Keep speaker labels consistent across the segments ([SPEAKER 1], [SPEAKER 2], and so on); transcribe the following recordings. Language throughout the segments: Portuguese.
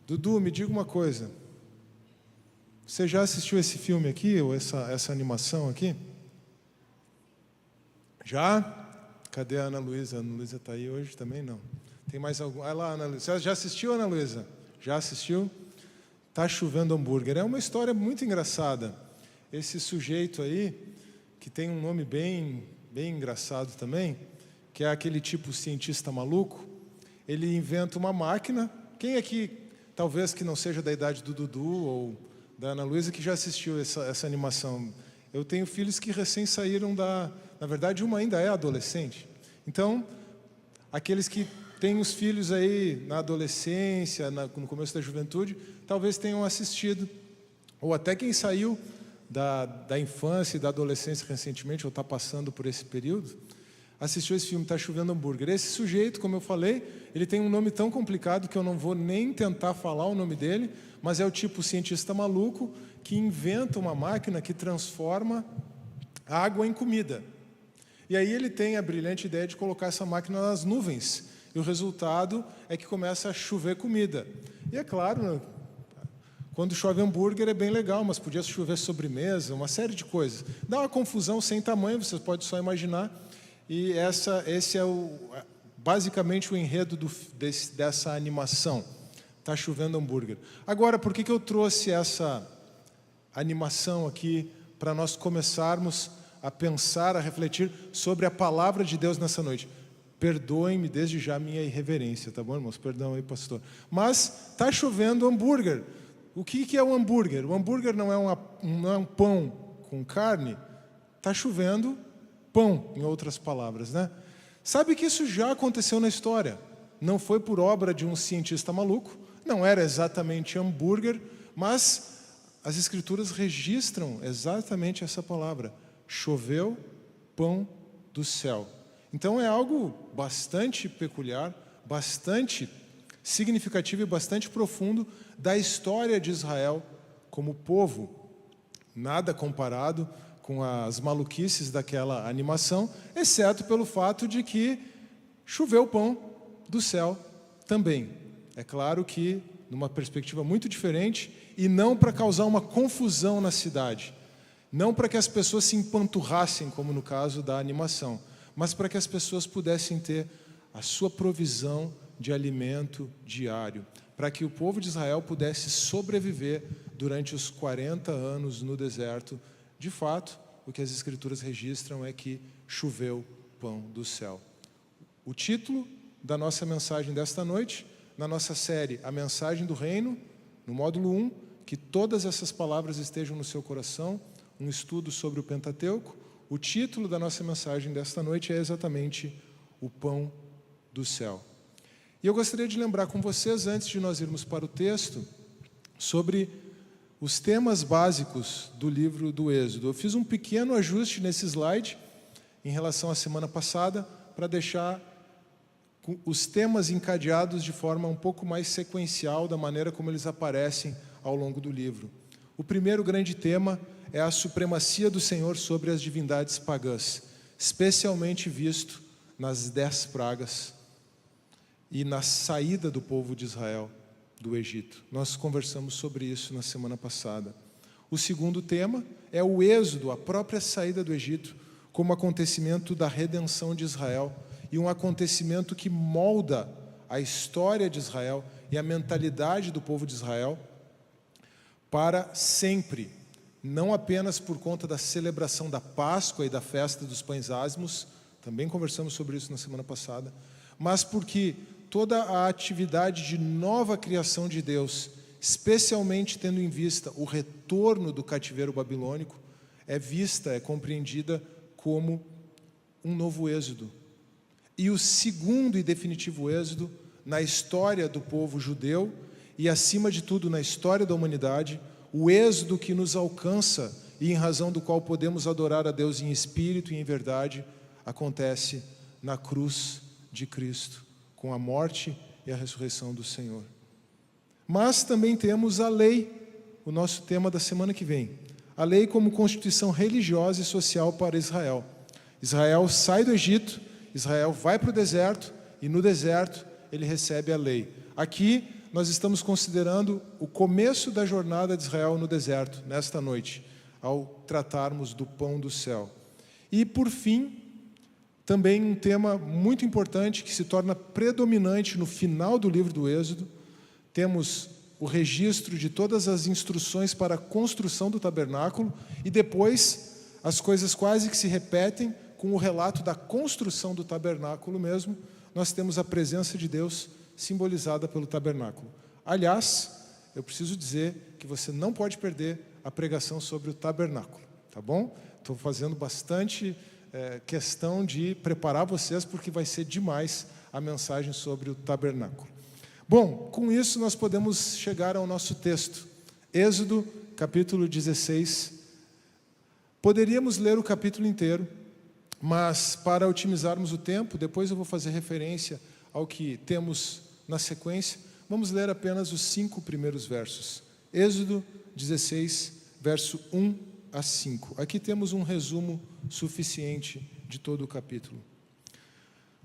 [SPEAKER 1] Dudu, me diga uma coisa. Você já assistiu esse filme aqui, ou essa animação aqui? Já? Cadê a Ana Luísa? A Ana Luísa está aí hoje também? Não. Tem mais algum? Olha lá, Ana Luísa. Você já assistiu, Ana Luísa? Já assistiu? Tá Chovendo Hambúrguer. É uma história muito engraçada. Esse sujeito aí, que tem um nome bem engraçado também, que é aquele tipo cientista maluco, ele inventa uma máquina. Quem aqui, talvez que não seja da idade do Dudu ou da Ana Luísa, que já assistiu essa animação? Eu tenho filhos que recém saíram Na verdade, uma ainda é adolescente. Então, aqueles que têm os filhos aí na adolescência, no começo da juventude, talvez tenham assistido. Ou até quem saiu da infância e da adolescência recentemente, ou está passando por esse período, assistiu esse filme, Tá Chovendo Hambúrguer. Esse sujeito, como eu falei, ele tem um nome tão complicado que eu não vou nem tentar falar o nome dele, mas é o tipo cientista maluco que inventa uma máquina que transforma água em comida. E aí ele tem a brilhante ideia de colocar essa máquina nas nuvens. E o resultado é que começa a chover comida. E é claro, quando chove hambúrguer é bem legal, mas podia chover sobremesa, uma série de coisas. Dá uma confusão sem tamanho, você pode só imaginar. E esse é basicamente o enredo dessa animação. Tá Chovendo Hambúrguer. Agora, por que eu trouxe essa animação aqui para nós começarmos a pensar, a refletir sobre a palavra de Deus nessa noite? Perdoem-me desde já a minha irreverência, tá bom, irmãos? Perdão aí, pastor. Mas tá chovendo hambúrguer. O que é o hambúrguer? O hambúrguer não é um pão com carne. Tá chovendo pão, em outras palavras, né? Sabe que isso já aconteceu na história. Não foi por obra de um cientista maluco, não era exatamente hambúrguer, mas as Escrituras registram exatamente essa palavra. Choveu pão do céu. Então é algo bastante peculiar, bastante significativo e bastante profundo da história de Israel como povo. Nada comparado com as maluquices daquela animação, exceto pelo fato de que choveu pão do céu também. É claro que numa perspectiva muito diferente e não para causar uma confusão na cidade. Não para que as pessoas se empanturrassem, como no caso da animação, mas para que as pessoas pudessem ter a sua provisão de alimento diário, para que o povo de Israel pudesse sobreviver durante os 40 anos no deserto. De fato, o que as Escrituras registram é que choveu pão do céu. O título da nossa mensagem desta noite, na nossa série A Mensagem do Reino, no módulo 1, que todas essas palavras estejam no seu coração, um estudo sobre o Pentateuco. O título da nossa mensagem desta noite é exatamente O Pão do Céu. E eu gostaria de lembrar com vocês, antes de nós irmos para o texto, sobre os temas básicos do livro do Êxodo. Eu fiz um pequeno ajuste nesse slide em relação à semana passada, para deixar os temas encadeados de forma um pouco mais sequencial, da maneira como eles aparecem ao longo do livro. O primeiro grande tema é a supremacia do Senhor sobre as divindades pagãs, especialmente visto nas 10 pragas e na saída do povo de Israel do Egito. Nós conversamos sobre isso na semana passada. O segundo tema é o êxodo, a própria saída do Egito, como acontecimento da redenção de Israel e um acontecimento que molda a história de Israel e a mentalidade do povo de Israel para sempre, não apenas por conta da celebração da Páscoa e da festa dos pães ázimos, também conversamos sobre isso na semana passada, mas porque toda a atividade de nova criação de Deus, especialmente tendo em vista o retorno do cativeiro babilônico, é vista, é compreendida como um novo êxodo. E o segundo e definitivo êxodo na história do povo judeu e, acima de tudo, na história da humanidade, o êxodo que nos alcança e em razão do qual podemos adorar a Deus em espírito e em verdade, acontece na cruz de Cristo, com a morte e a ressurreição do Senhor. Mas também temos a lei, o nosso tema da semana que vem. A lei como constituição religiosa e social para Israel. Israel sai do Egito, Israel vai para o deserto e no deserto ele recebe a lei. Aqui nós estamos considerando o começo da jornada de Israel no deserto, nesta noite, ao tratarmos do pão do céu. E, por fim, também um tema muito importante que se torna predominante no final do livro do Êxodo, temos o registro de todas as instruções para a construção do tabernáculo e depois as coisas quase que se repetem com o relato da construção do tabernáculo mesmo. Nós temos a presença de Deus simbolizada pelo tabernáculo. Aliás, eu preciso dizer que você não pode perder a pregação sobre o tabernáculo, tá bom? Estou fazendo bastante questão de preparar vocês porque vai ser demais a mensagem sobre o tabernáculo. Bom, com isso nós podemos chegar ao nosso texto, Êxodo, capítulo 16. Poderíamos ler o capítulo inteiro, mas para otimizarmos o tempo, depois eu vou fazer referência ao que temos na sequência. Vamos ler apenas os 5 primeiros versos. Êxodo 16, verso 1 a 5. Aqui temos um resumo suficiente de todo o capítulo.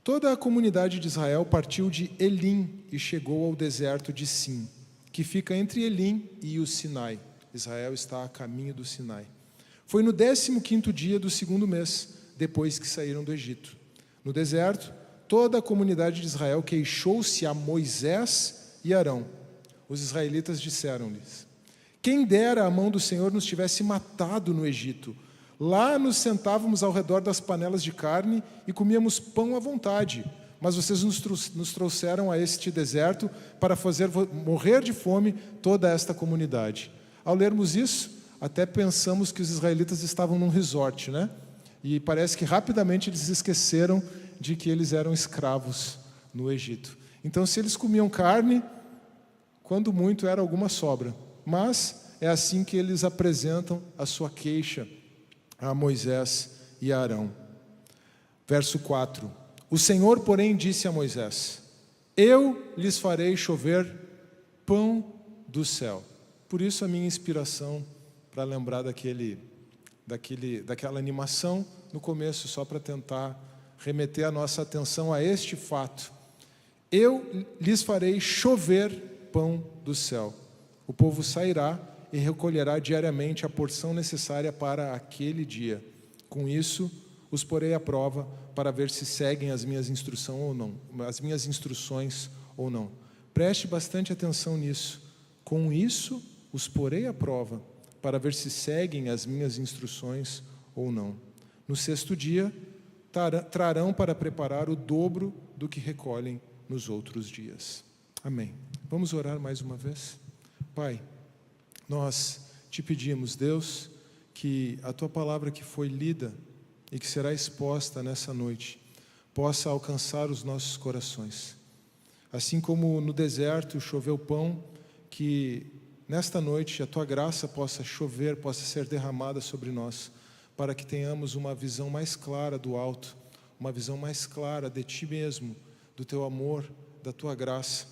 [SPEAKER 1] Toda a comunidade de Israel partiu de Elim e chegou ao deserto de Sim, que fica entre Elim e o Sinai. Israel está a caminho do Sinai. Foi no 15º dia do 2º mês, depois que saíram do Egito. No deserto, toda a comunidade de Israel queixou-se a Moisés e Arão. Os israelitas disseram-lhes: quem dera a mão do Senhor nos tivesse matado no Egito. Lá nos sentávamos ao redor das panelas de carne e comíamos pão à vontade. Mas vocês nos trouxeram a este deserto para fazer morrer de fome toda esta comunidade. Ao lermos isso, até pensamos que os israelitas estavam num resort, né? E parece que rapidamente eles esqueceram de que eles eram escravos no Egito. Então, se eles comiam carne, quando muito era alguma sobra. Mas é assim que eles apresentam a sua queixa a Moisés e a Arão. Verso 4. O Senhor, porém, disse a Moisés: eu lhes farei chover pão do céu. Por isso a minha inspiração para lembrar daquela animação no começo, só para tentar remeter a nossa atenção a este fato. Eu lhes farei chover pão do céu. O povo sairá e recolherá diariamente a porção necessária para aquele dia. Com isso, os porei à prova para ver se seguem as minhas instruções ou não. Preste bastante atenção nisso. Com isso, os porei à prova para ver se seguem as minhas instruções ou não. No 6º dia, trarão para preparar o dobro do que recolhem nos outros dias. Amém. Vamos orar mais uma vez? Pai, nós te pedimos, Deus, que a Tua palavra que foi lida e que será exposta nessa noite, possa alcançar os nossos corações. Assim como no deserto choveu pão, que nesta noite a Tua graça possa chover, possa ser derramada sobre nós, para que tenhamos uma visão mais clara do alto, uma visão mais clara de Ti mesmo, do Teu amor, da Tua graça,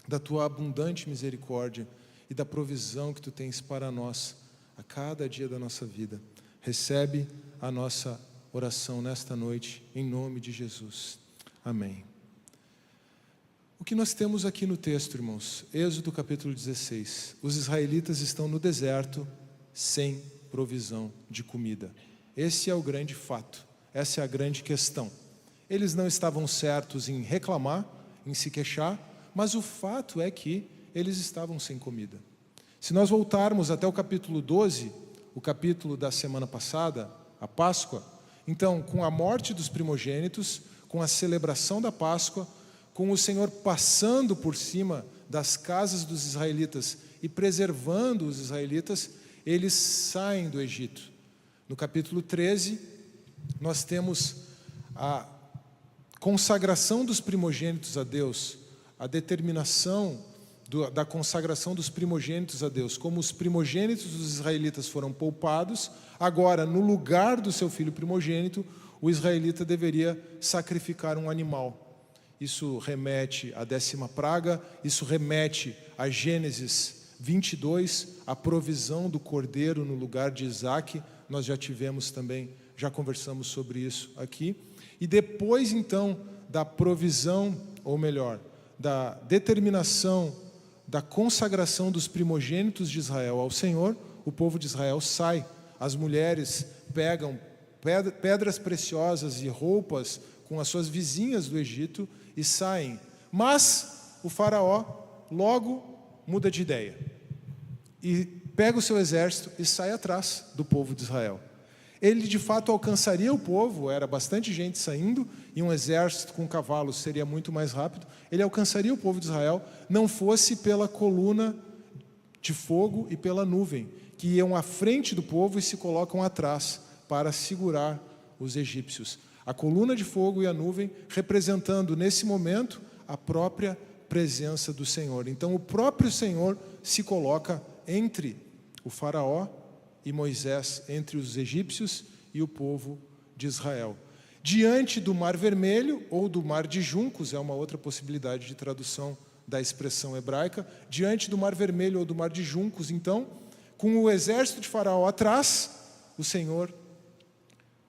[SPEAKER 1] da Tua abundante misericórdia, e da provisão que Tu tens para nós, a cada dia da nossa vida. Recebe a nossa oração nesta noite, em nome de Jesus. Amém. O que nós temos aqui no texto, irmãos? Êxodo capítulo 16. Os israelitas estão no deserto, sem provisão de comida. Esse é o grande fato, essa é a grande questão. Eles não estavam certos em reclamar, em se queixar, mas o fato é que eles estavam sem comida. Se nós voltarmos até o capítulo 12, o capítulo da semana passada, a Páscoa, então, com a morte dos primogênitos, com a celebração da Páscoa, com o Senhor passando por cima das casas dos israelitas e preservando os israelitas, eles saem do Egito. No capítulo 13, nós temos a consagração dos primogênitos a Deus, a determinação da consagração dos primogênitos a Deus. Como os primogênitos dos israelitas foram poupados, agora, no lugar do seu filho primogênito, o israelita deveria sacrificar um animal. Isso remete à 10ª praga, isso remete a Gênesis 22, a provisão do cordeiro no lugar de Isaque. Nós já tivemos também, já conversamos sobre isso aqui. E depois, então, da provisão, ou melhor, da determinação da consagração dos primogênitos de Israel ao Senhor, o povo de Israel sai. As mulheres pegam pedras preciosas e roupas com as suas vizinhas do Egito e saem. Mas o faraó logo muda de ideia e pega o seu exército e sai atrás do povo de Israel. Ele de fato alcançaria o povo, era bastante gente saindo, e um exército com cavalos seria muito mais rápido. Ele alcançaria o povo de Israel, não fosse pela coluna de fogo e pela nuvem, que iam à frente do povo e se colocam atrás para segurar os egípcios. A coluna de fogo e a nuvem representando nesse momento a própria presença do Senhor. Então o próprio Senhor se coloca entre o faraó e Moisés, entre os egípcios e o povo de Israel. Diante do Mar Vermelho, ou do Mar de Juncos, é uma outra possibilidade de tradução da expressão hebraica, diante do Mar Vermelho ou do Mar de Juncos, então, com o exército de Faraó atrás, o Senhor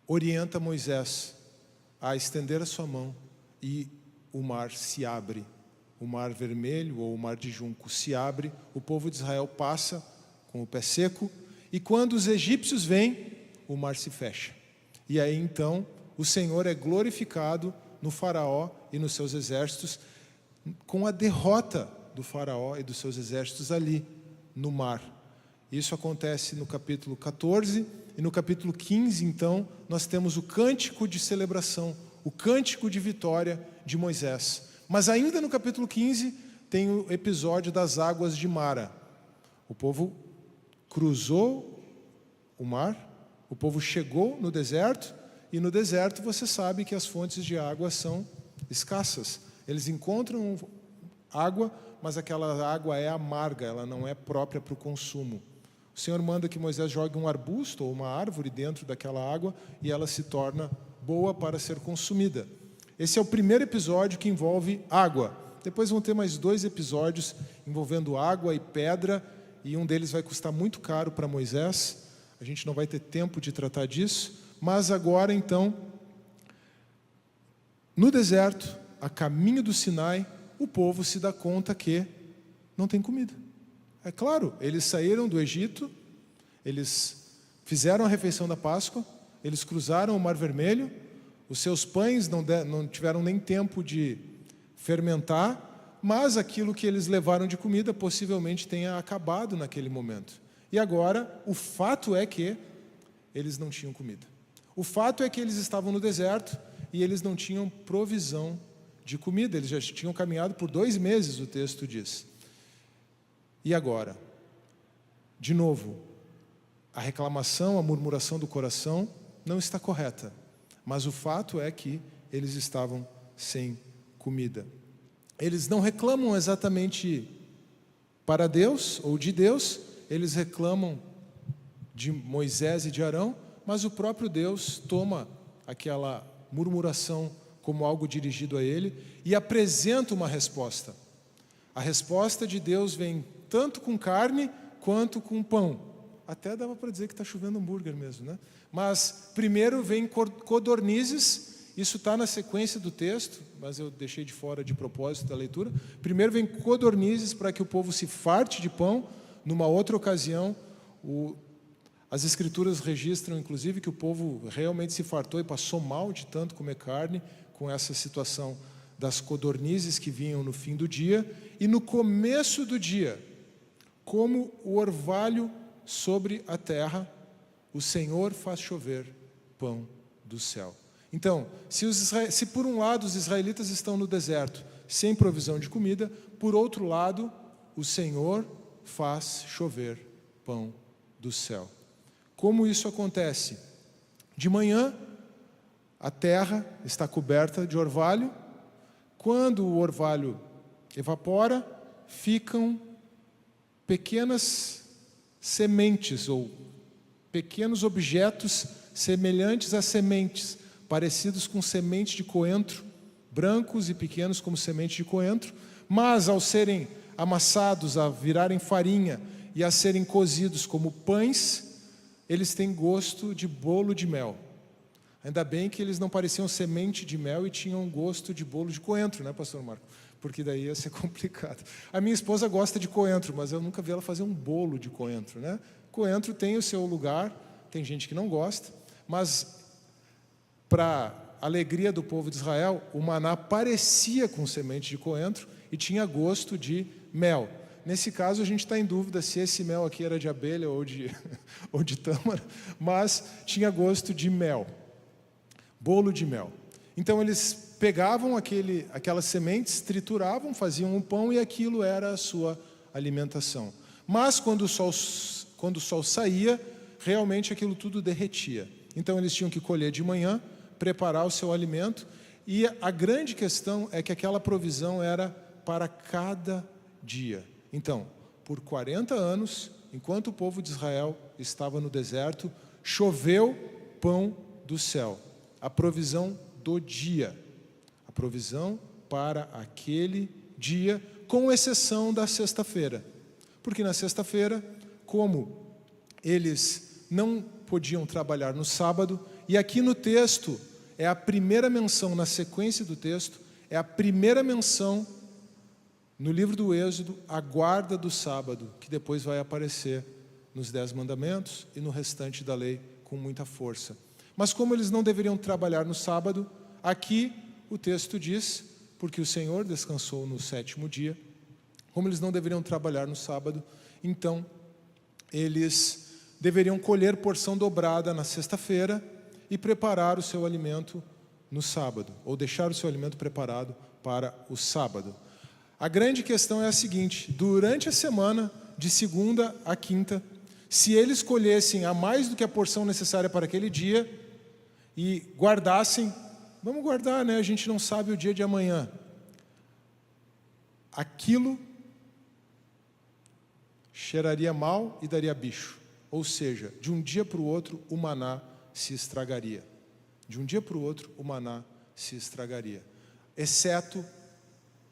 [SPEAKER 1] orienta Moisés a estender a sua mão e o mar se abre. O Mar Vermelho ou o Mar de Juncos se abre, o povo de Israel passa com o pé seco, e quando os egípcios vêm, o mar se fecha. E aí então o Senhor é glorificado no faraó e nos seus exércitos, com a derrota do faraó e dos seus exércitos ali no mar. Isso acontece no capítulo 14, e no capítulo 15, então, nós temos o cântico de celebração, o cântico de vitória de Moisés. Mas ainda no capítulo 15, tem o episódio das águas de Mara. O povo cruzou o mar, o povo chegou no deserto, e no deserto você sabe que as fontes de água são escassas. Eles encontram água, mas aquela água é amarga, ela não é própria para o consumo. O Senhor manda que Moisés jogue um arbusto ou uma árvore dentro daquela água e ela se torna boa para ser consumida. Esse é o primeiro episódio que envolve água. Depois vão ter mais 2 episódios envolvendo água e pedra, e um deles vai custar muito caro para Moisés. A gente não vai ter tempo de tratar disso, mas agora então, no deserto, a caminho do Sinai, o povo se dá conta que não tem comida. É claro, eles saíram do Egito, eles fizeram a refeição da Páscoa, eles cruzaram o Mar Vermelho, os seus pães não tiveram nem tempo de fermentar, mas aquilo que eles levaram de comida possivelmente tenha acabado naquele momento. E agora, o fato é que eles não tinham comida. O fato é que eles estavam no deserto e eles não tinham provisão de comida. Eles já tinham caminhado por 2 meses, o texto diz. E agora? De novo, a reclamação, a murmuração do coração não está correta. Mas o fato é que eles estavam sem comida. Eles não reclamam exatamente para Deus ou de Deus, eles reclamam de Moisés e de Arão, mas o próprio Deus toma aquela murmuração como algo dirigido a ele e apresenta uma resposta. A resposta de Deus vem tanto com carne quanto com pão. Até dava para dizer que está chovendo hambúrguer mesmo, né? Mas primeiro vem codornizes. Isso está na sequência do texto, mas eu deixei de fora de propósito da leitura. Primeiro vem codornizes para que o povo se farte de pão. Numa outra ocasião, as escrituras registram, inclusive, que o povo realmente se fartou e passou mal de tanto comer carne, com essa situação das codornizes que vinham no fim do dia. E no começo do dia, como o orvalho sobre a terra, o Senhor faz chover pão do céu. Então, se por um lado os israelitas estão no deserto sem provisão de comida, por outro lado, o Senhor faz chover pão do céu. Como isso acontece? De manhã, a terra está coberta de orvalho. Quando o orvalho evapora, ficam pequenas sementes ou pequenos objetos semelhantes a sementes, parecidos com sementes de coentro, brancos e pequenos como semente de coentro, mas ao serem amassados, a virarem farinha e a serem cozidos como pães, eles têm gosto de bolo de mel. Ainda bem que eles não pareciam semente de mel e tinham gosto de bolo de coentro, né, pastor Marco? porque daí ia ser complicado. A minha esposa gosta de coentro, mas eu nunca vi ela fazer um bolo de coentro, né? Coentro tem o seu lugar, tem gente que não gosta, mas para alegria do povo de Israel, o maná parecia com semente de coentro e tinha gosto de mel. Nesse caso, a gente está em dúvida se esse mel aqui era de abelha ou de tâmara, mas tinha gosto de mel, bolo de mel. Então, eles pegavam aquelas sementes, trituravam, faziam um pão e aquilo era a sua alimentação. Mas, quando o sol saía, realmente aquilo tudo derretia. Então, eles tinham que colher de manhã, preparar o seu alimento, e a grande questão é que aquela provisão era para cada dia. Então, por 40 anos, enquanto o povo de Israel estava no deserto, choveu pão do céu, a provisão do dia, a provisão para aquele dia, com exceção da sexta-feira, porque na sexta-feira, como eles não podiam trabalhar no sábado, e aqui no texto, é a primeira menção, na sequência do texto, é a primeira menção no livro do Êxodo, a guarda do sábado, que depois vai aparecer nos 10 mandamentos e no restante da lei com muita força. Mas como eles não deveriam trabalhar no sábado, aqui o texto diz, porque o Senhor descansou no 7º dia, como eles não deveriam trabalhar no sábado, então eles deveriam colher porção dobrada na sexta-feira e preparar o seu alimento no sábado, ou deixar o seu alimento preparado para o sábado. A grande questão é a seguinte: durante a semana, de segunda a quinta, se eles colhessem a mais do que a porção necessária para aquele dia e guardassem, vamos guardar, né? A gente não sabe o dia de amanhã. Aquilo cheiraria mal e daria bicho. Ou seja, de um dia para o outro, o maná se estragaria. De um dia para o outro, o maná se estragaria, exceto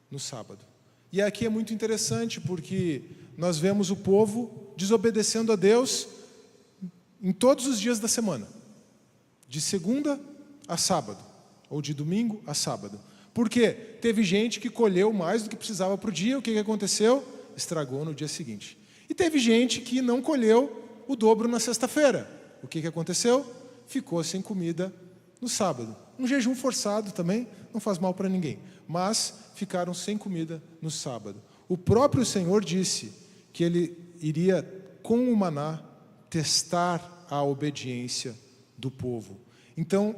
[SPEAKER 1] no sábado. E aqui é muito interessante, porque nós vemos o povo desobedecendo a Deus em todos os dias da semana, de segunda a sábado, ou de domingo a sábado. Por quê? Teve gente que colheu mais do que precisava para o dia, o que aconteceu? Estragou no dia seguinte. E teve gente que não colheu o dobro na sexta-feira. O que aconteceu? Ficou sem comida no sábado. Um jejum forçado também, não faz mal para ninguém. Mas ficaram sem comida no sábado. O próprio Senhor disse que Ele iria, com o maná, testar a obediência do povo. Então,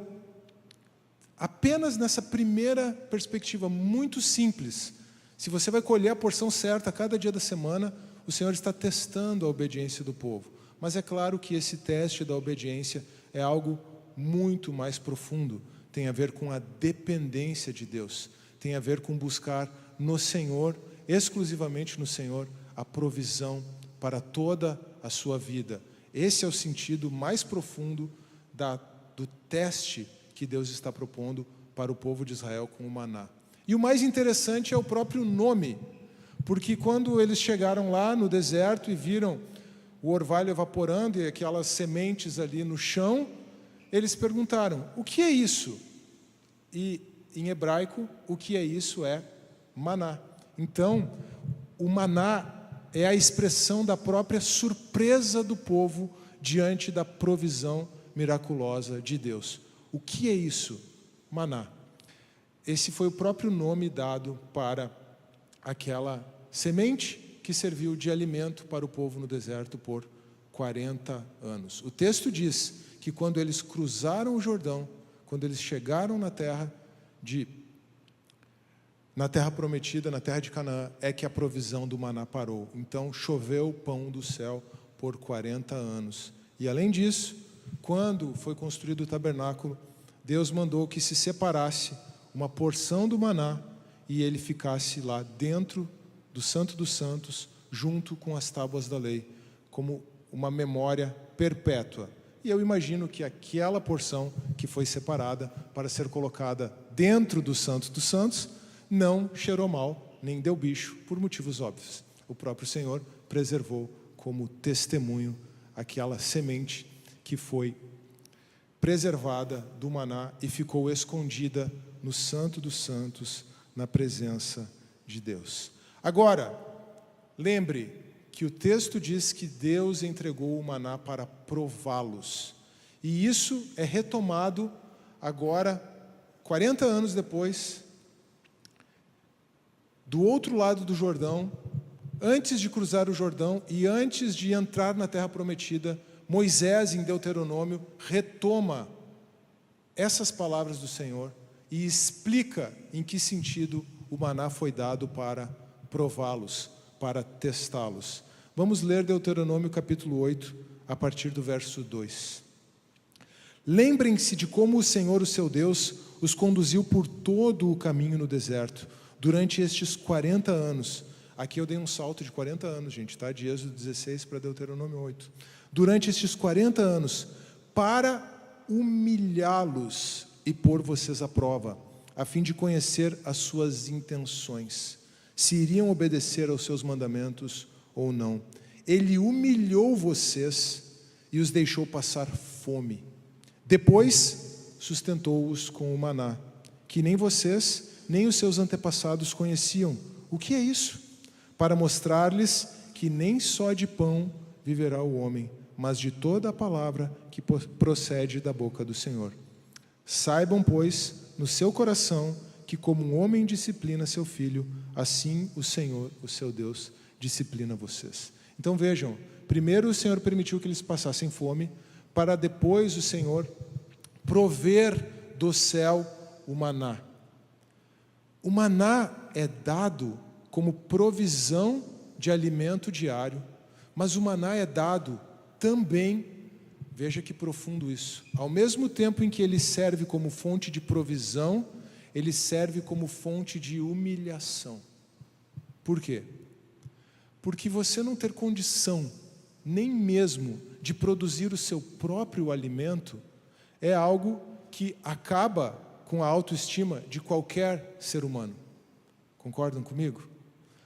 [SPEAKER 1] apenas nessa primeira perspectiva muito simples, se você vai colher a porção certa a cada dia da semana, o Senhor está testando a obediência do povo. Mas é claro que esse teste da obediência é algo muito mais profundo. Tem a ver com a dependência de Deus. Tem a ver com buscar no Senhor, exclusivamente no Senhor, a provisão para toda a sua vida. Esse é o sentido mais profundo do teste que Deus está propondo para o povo de Israel com o maná. E o mais interessante é o próprio nome, porque quando eles chegaram lá no deserto e viram o orvalho evaporando e aquelas sementes ali no chão, eles perguntaram: o que é isso? E em hebraico, o que é isso é maná. Então, o maná é a expressão da própria surpresa do povo diante da provisão miraculosa de Deus. O que é isso? Maná. Esse foi o próprio nome dado para aquela semente que serviu de alimento para o povo no deserto por 40 anos. O texto diz que quando eles cruzaram o Jordão, quando eles chegaram na terra prometida, na terra de Canaã, é que a provisão do maná parou. Então choveu pão do céu por 40 anos. E além disso, quando foi construído o tabernáculo, Deus mandou que se separasse uma porção do maná e ele ficasse lá dentro do Santo dos Santos, junto com as tábuas da lei, como uma memória perpétua. E eu imagino que aquela porção que foi separada para ser colocada dentro do Santo dos Santos não cheirou mal, nem deu bicho, por motivos óbvios. O próprio Senhor preservou como testemunho aquela semente que foi preservada do maná e ficou escondida no Santo dos Santos, na presença de Deus. Agora, lembre que o texto diz que Deus entregou o maná para prová-los. E isso é retomado agora, 40 anos depois, do outro lado do Jordão, antes de cruzar o Jordão e antes de entrar na Terra Prometida, Moisés, em Deuteronômio, retoma essas palavras do Senhor e explica em que sentido o maná foi dado para prová-los, para testá-los. Vamos ler Deuteronômio capítulo 8, a partir do verso 2. Lembrem-se de como o Senhor, o seu Deus, os conduziu por todo o caminho no deserto, durante estes 40 anos. Aqui eu dei um salto de 40 anos, gente, tá? De Êxodo 16 para Deuteronômio 8. Durante estes 40 anos, para humilhá-los e pôr vocês à prova, a fim de conhecer as suas intenções, se iriam obedecer aos seus mandamentos ou não. Ele humilhou vocês e os deixou passar fome. Depois, sustentou-os com o maná, que nem vocês, nem os seus antepassados conheciam. O que é isso? Para mostrar-lhes que nem só de pão viverá o homem, mas de toda a palavra que procede da boca do Senhor. Saibam, pois, no seu coração, que como um homem disciplina seu filho, assim o Senhor, o seu Deus, disciplina vocês. Então vejam, primeiro o Senhor permitiu que eles passassem fome, para depois o Senhor prover do céu o maná. O maná é dado como provisão de alimento diário, mas o maná é dado também, veja que profundo isso, ao mesmo tempo em que ele serve como fonte de provisão, ele serve como fonte de humilhação. Por quê? Porque você não ter condição, nem mesmo de produzir o seu próprio alimento, é algo que acaba com a autoestima de qualquer ser humano. Concordam comigo?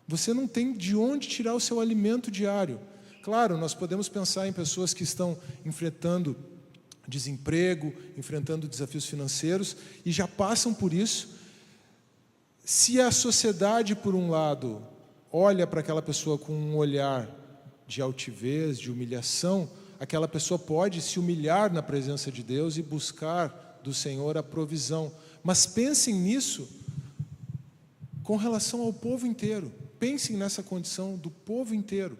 [SPEAKER 1] Você não tem de onde tirar o seu alimento diário. Claro, nós podemos pensar em pessoas que estão enfrentando desemprego, enfrentando desafios financeiros e já passam por isso. Se a sociedade, por um lado, olha para aquela pessoa com um olhar de altivez, de humilhação, aquela pessoa pode se humilhar na presença de Deus e buscar do Senhor a provisão. Mas pensem nisso com relação ao povo inteiro. Pensem nessa condição do povo inteiro.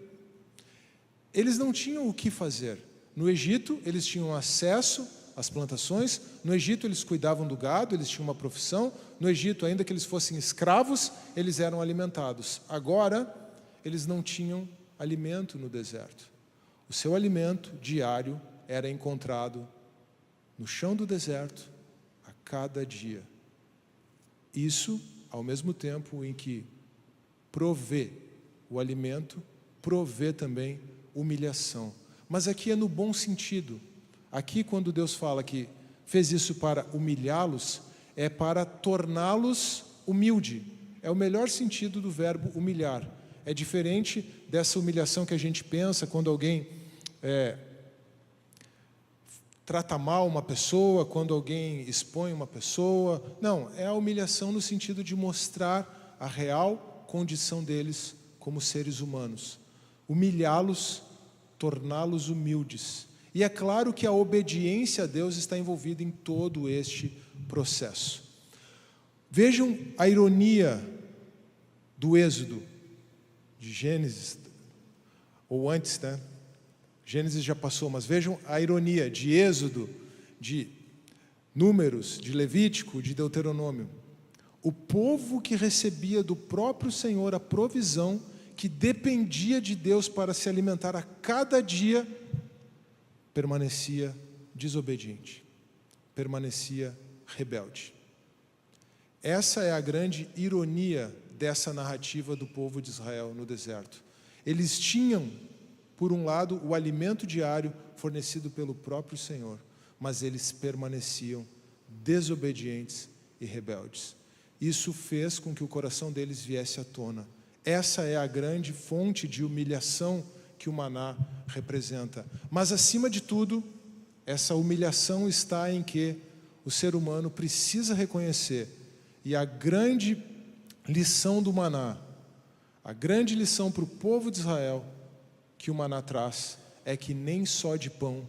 [SPEAKER 1] Eles não tinham o que fazer. No Egito, eles tinham acesso às plantações. No Egito, eles cuidavam do gado, eles tinham uma profissão. No Egito, ainda que eles fossem escravos, eles eram alimentados. Agora, eles não tinham alimento no deserto. O seu alimento diário era encontrado no chão do deserto a cada dia. Isso, ao mesmo tempo em que provê o alimento, provê também humilhação. Mas aqui é no bom sentido. Aqui, quando Deus fala que fez isso para humilhá-los, é para torná-los humilde. É o melhor sentido do verbo humilhar. É diferente dessa humilhação que a gente pensa quando alguém trata mal uma pessoa, quando alguém expõe uma pessoa. Não, é a humilhação no sentido de mostrar a real condição deles como seres humanos. Humilhá-los, torná-los humildes. E é claro que a obediência a Deus está envolvida em todo este processo. Vejam a ironia do Êxodo, de Gênesis, ou antes, né? Gênesis já passou, mas vejam a ironia de Êxodo, de Números, de Levítico, de Deuteronômio. O povo que recebia do próprio Senhor a provisão, que dependia de Deus para se alimentar a cada dia, permanecia desobediente, permanecia rebelde. Essa é a grande ironia dessa narrativa do povo de Israel no deserto. Eles tinham, por um lado, o alimento diário fornecido pelo próprio Senhor, mas eles permaneciam desobedientes e rebeldes. Isso fez com que o coração deles viesse à tona. Essa é a grande fonte de humilhação que o maná representa. Mas, acima de tudo, essa humilhação está em que o ser humano precisa reconhecer, e a grande lição do maná, a grande lição para o povo de Israel que o maná traz é que nem só de pão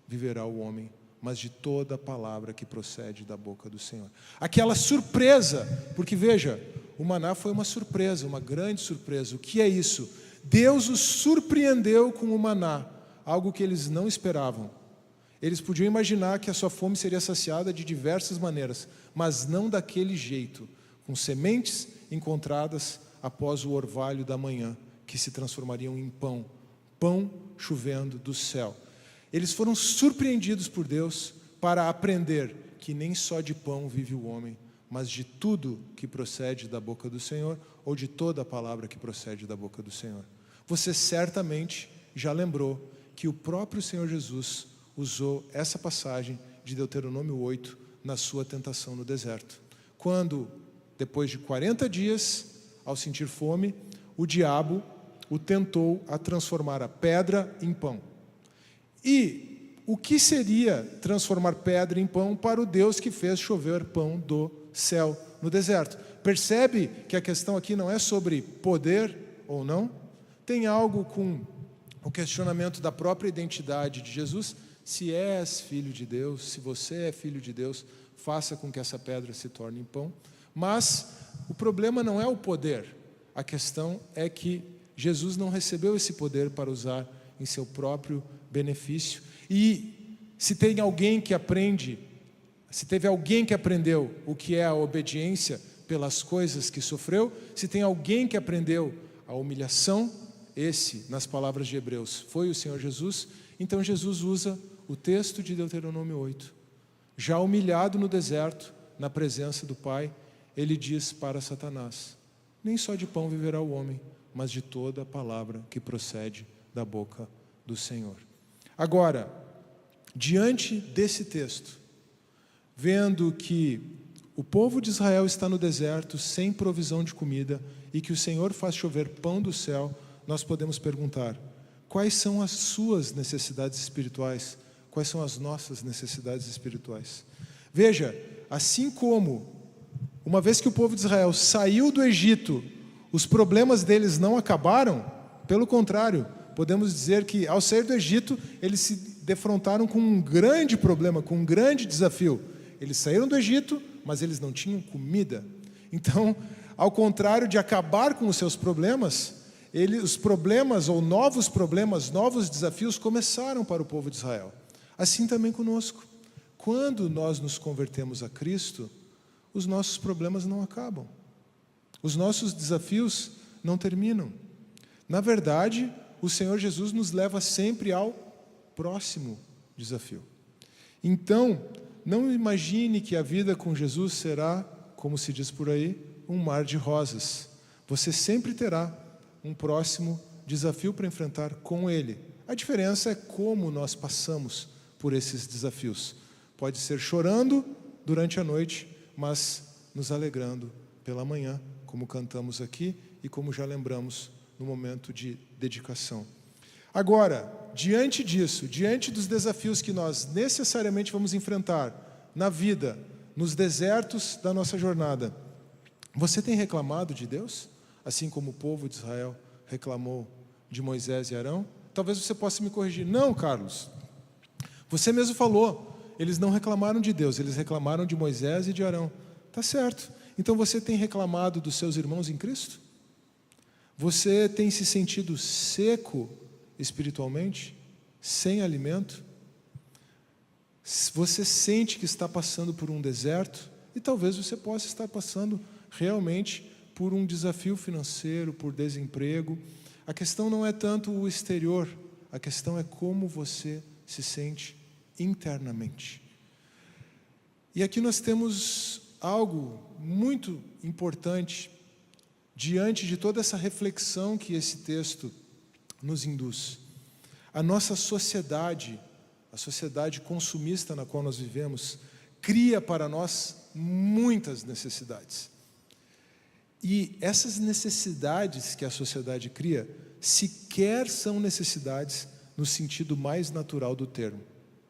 [SPEAKER 1] viverá o homem, mas de toda a palavra que procede da boca do Senhor. Aquela surpresa, porque veja, o maná foi uma surpresa, uma grande surpresa. O que é isso? Deus os surpreendeu com o maná, algo que eles não esperavam. Eles podiam imaginar que a sua fome seria saciada de diversas maneiras, mas não daquele jeito, com sementes encontradas após o orvalho da manhã, que se transformariam em pão, pão chovendo do céu. Eles foram surpreendidos por Deus para aprender que nem só de pão vive o homem, mas de tudo que procede da boca do Senhor, ou de toda a palavra que procede da boca do Senhor. Você certamente já lembrou que o próprio Senhor Jesus usou essa passagem de Deuteronômio 8 na sua tentação no deserto. Quando, depois de 40 dias, ao sentir fome, o diabo o tentou a transformar a pedra em pão. E o que seria transformar pedra em pão para o Deus que fez chover pão do céu no deserto? Percebe que a questão aqui não é sobre poder ou não? Tem algo com o questionamento da própria identidade de Jesus. Se és filho de Deus, se você é filho de Deus, faça com que essa pedra se torne em pão. Mas o problema não é o poder. A questão é que Jesus não recebeu esse poder para usar em seu próprio benefício. E se tem alguém que aprende, se teve alguém que aprendeu o que é a obediência pelas coisas que sofreu, se tem alguém que aprendeu a humilhação, esse, nas palavras de Hebreus, foi o Senhor Jesus. Então Jesus usa o texto de Deuteronômio 8. Já humilhado no deserto, na presença do Pai, ele diz para Satanás: nem só de pão viverá o homem, mas de toda a palavra que procede da boca do Senhor. Agora, diante desse texto, vendo que o povo de Israel está no deserto sem provisão de comida e que o Senhor faz chover pão do céu, nós podemos perguntar: quais são as suas necessidades espirituais? Quais são as nossas necessidades espirituais? Veja, assim como uma vez que o povo de Israel saiu do Egito, os problemas deles não acabaram, pelo contrário, podemos dizer que ao sair do Egito, eles se defrontaram com um grande problema, com um grande desafio. Eles saíram do Egito, mas eles não tinham comida. Então, ao contrário de acabar com os seus problemas, os problemas ou novos problemas, novos desafios começaram para o povo de Israel. Assim também conosco. Quando nós nos convertemos a Cristo, os nossos problemas não acabam. Os nossos desafios não terminam. Na verdade, o Senhor Jesus nos leva sempre ao próximo desafio. Então, não imagine que a vida com Jesus será, como se diz por aí, um mar de rosas. Você sempre terá um próximo desafio para enfrentar com Ele. A diferença é como nós passamos por esses desafios. Pode ser chorando durante a noite, mas nos alegrando pela manhã, como cantamos aqui e como já lembramos no momento de dedicação. Agora, diante disso, diante dos desafios que nós necessariamente vamos enfrentar na vida, nos desertos da nossa jornada, você tem reclamado de Deus? Assim como o povo de Israel reclamou de Moisés e Arão? Talvez você possa me corrigir. Não, Carlos, você mesmo falou, eles não reclamaram de Deus, eles reclamaram de Moisés e de Arão. Tá certo. Então você tem reclamado dos seus irmãos em Cristo? Você tem se sentido seco espiritualmente? Sem alimento? Você sente que está passando por um deserto? E talvez você possa estar passando realmente por um desafio financeiro, por desemprego. A questão não é tanto o exterior, a questão é como você se sente internamente. E aqui nós temos algo muito importante diante de toda essa reflexão que esse texto nos induz. A nossa sociedade, a sociedade consumista na qual nós vivemos, cria para nós muitas necessidades. E essas necessidades que a sociedade cria, sequer são necessidades no sentido mais natural do termo,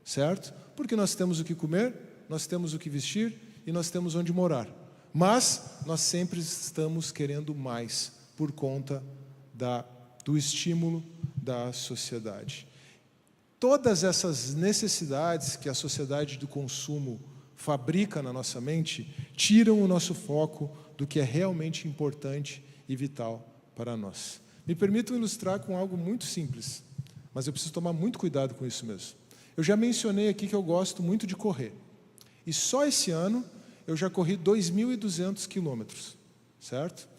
[SPEAKER 1] certo? Porque nós temos o que comer, nós temos o que vestir e nós temos onde morar. Mas nós sempre estamos querendo mais por conta do estímulo da sociedade. Todas essas necessidades que a sociedade do consumo fabrica na nossa mente tiram o nosso foco do que é realmente importante e vital para nós. Me permitam ilustrar com algo muito simples, mas eu preciso tomar muito cuidado com isso mesmo. Eu já mencionei aqui que eu gosto muito de correr. E só esse ano eu já corri 2.200 quilômetros, certo?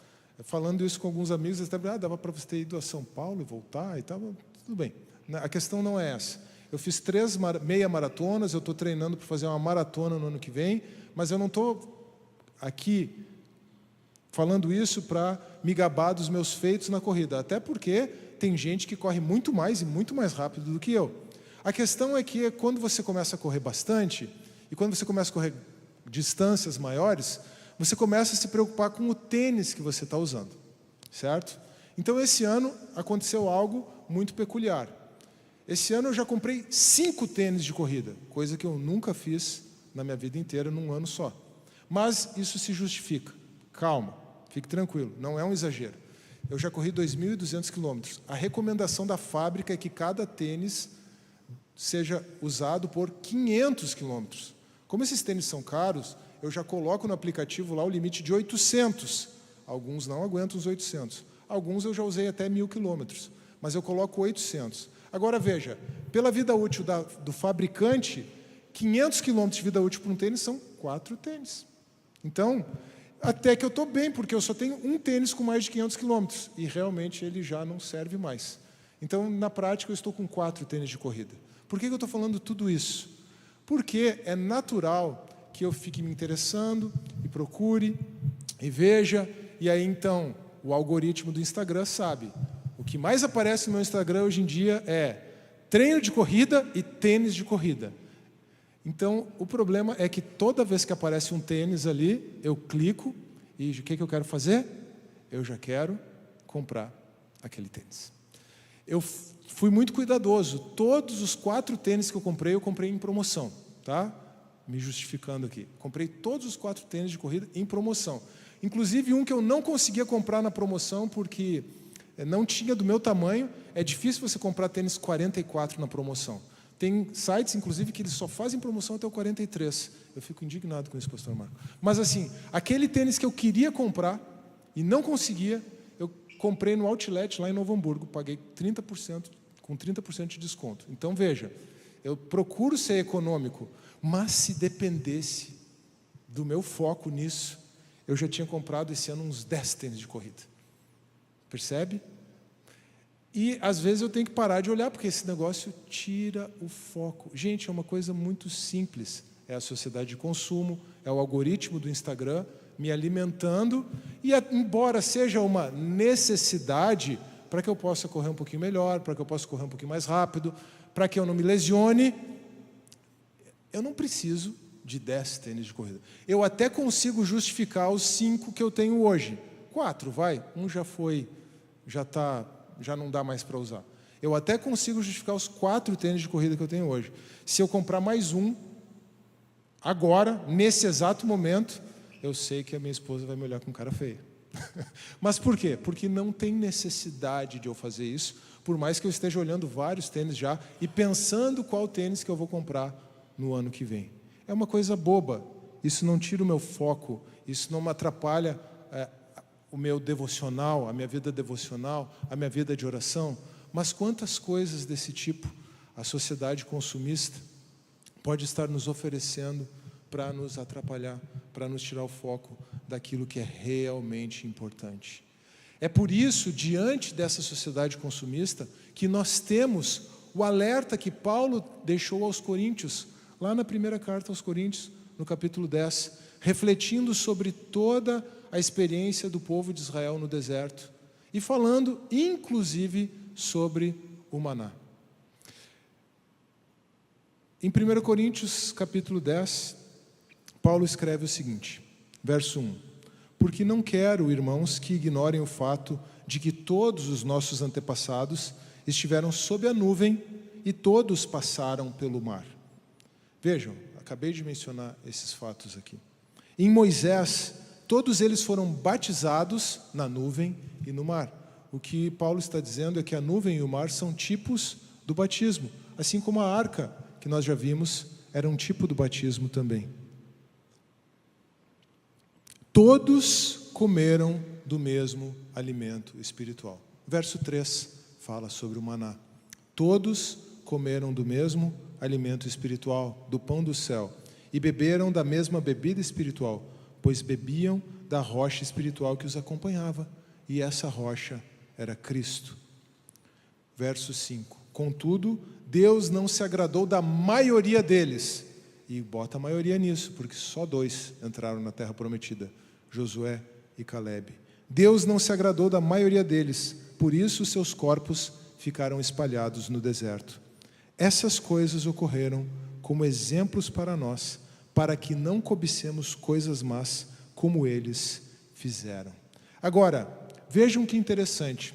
[SPEAKER 1] Falando isso com alguns amigos, até dava para você ter ido a São Paulo e voltar e tal, tudo bem. A questão não é essa. Eu fiz 3 meia maratonas, eu estou treinando para fazer uma maratona no ano que vem, mas eu não estou aqui falando isso para me gabar dos meus feitos na corrida, até porque tem gente que corre muito mais e muito mais rápido do que eu. A questão é que quando você começa a correr bastante, e quando você começa a correr distâncias maiores, você começa a se preocupar com o tênis que você está usando, certo? Então, esse ano aconteceu algo muito peculiar. Esse ano eu já comprei 5 tênis de corrida, coisa que eu nunca fiz na minha vida inteira num ano só. Mas isso se justifica. Calma, fique tranquilo, não é um exagero. Eu já corri 2.200 quilômetros. A recomendação da fábrica é que cada tênis seja usado por 500 quilômetros. Como esses tênis são caros, eu já coloco no aplicativo lá o limite de 800. Alguns não aguentam os 800. Alguns eu já usei até 1.000 quilômetros, mas eu coloco 800. Agora veja, pela vida útil do fabricante, 500 quilômetros de vida útil para um tênis são 4 tênis. Então, até que eu estou bem, porque eu só tenho um tênis com mais de 500 quilômetros, e realmente ele já não serve mais. Então, na prática, eu estou com 4 tênis de corrida. Por que eu estou falando tudo isso? Porque é natural que eu fique me interessando, e procure, e veja, e aí então o algoritmo do Instagram sabe. O que mais aparece no meu Instagram hoje em dia é treino de corrida e tênis de corrida. Então, o problema é que toda vez que aparece um tênis ali, eu clico e o que eu quero fazer? Eu já quero comprar aquele tênis. Eu fui muito cuidadoso. Todos os 4 tênis que eu comprei em promoção, tá? Me justificando aqui. Comprei todos os 4 tênis de corrida em promoção. Inclusive um que eu não conseguia comprar na promoção porque não tinha do meu tamanho. É difícil você comprar tênis 44 na promoção. Tem sites, inclusive, que eles só fazem promoção até o 43. Eu fico indignado com isso, pastor Marco. Mas assim, aquele tênis que eu queria comprar e não conseguia, eu comprei no Outlet lá em Novo Hamburgo. Paguei 30%, com 30% de desconto. Então, veja, eu procuro ser econômico, mas se dependesse do meu foco nisso, eu já tinha comprado esse ano uns 10 tênis de corrida. Percebe? E às vezes eu tenho que parar de olhar, porque esse negócio tira o foco. Gente, é uma coisa muito simples. É a sociedade de consumo, é o algoritmo do Instagram me alimentando, e embora seja uma necessidade para que eu possa correr um pouquinho melhor, para que eu possa correr um pouquinho mais rápido, para que eu não me lesione, eu não preciso de 10 tênis de corrida. Eu até consigo justificar os 5 que eu tenho hoje. 4, vai. Um já foi, já não dá mais para usar. Eu até consigo justificar os 4 tênis de corrida que eu tenho hoje. Se eu comprar mais um, agora, nesse exato momento, eu sei que a minha esposa vai me olhar com cara feia. Mas por quê? Porque não tem necessidade de eu fazer isso, por mais que eu esteja olhando vários tênis já e pensando qual tênis que eu vou comprar no ano que vem. É uma coisa boba, isso não tira o meu foco, isso não me atrapalha o meu devocional, a minha vida devocional, a minha vida de oração. Mas quantas coisas desse tipo a sociedade consumista pode estar nos oferecendo para nos atrapalhar, para nos tirar o foco daquilo que é realmente importante. É por isso, diante dessa sociedade consumista, que nós temos o alerta que Paulo deixou aos Coríntios, lá na primeira carta aos Coríntios, no capítulo 10, refletindo sobre toda a experiência do povo de Israel no deserto e falando, inclusive, sobre o maná. Em 1 Coríntios, capítulo 10, Paulo escreve o seguinte, verso 1: Porque não quero, irmãos, que ignorem o fato de que todos os nossos antepassados estiveram sob a nuvem e todos passaram pelo mar. Vejam, acabei de mencionar esses fatos aqui. Em Moisés Todos eles foram batizados na nuvem e no mar. O que Paulo está dizendo é que a nuvem e o mar são tipos do batismo, assim como a arca, que nós já vimos, era um tipo do batismo também. Todos comeram do mesmo alimento espiritual. Verso 3 fala sobre o maná. Todos comeram do mesmo alimento espiritual, do pão do céu, e beberam da mesma bebida espiritual, pois bebiam da rocha espiritual que os acompanhava, e essa rocha era Cristo. Verso 5. Contudo, Deus não se agradou da maioria deles, e bota a maioria nisso, porque só 2 entraram na terra prometida, Josué e Calebe. Deus não se agradou da maioria deles, por isso seus corpos ficaram espalhados no deserto. Essas coisas ocorreram como exemplos para nós, para que não cobicemos coisas más como eles fizeram. Agora, vejam que interessante.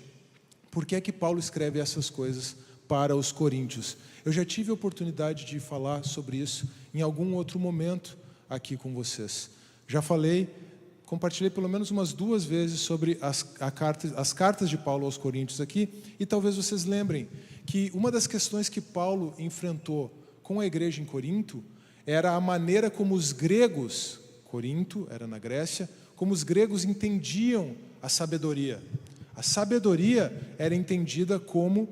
[SPEAKER 1] Por que é que Paulo escreve essas coisas para os coríntios? Eu já tive a oportunidade de falar sobre isso em algum outro momento aqui com vocês. Já compartilhei pelo menos umas 2 vezes sobre as cartas de Paulo aos coríntios aqui, e talvez vocês lembrem que uma das questões que Paulo enfrentou com a igreja em Corinto era a maneira como os gregos, Corinto era na Grécia, como os gregos entendiam a sabedoria. A sabedoria era entendida como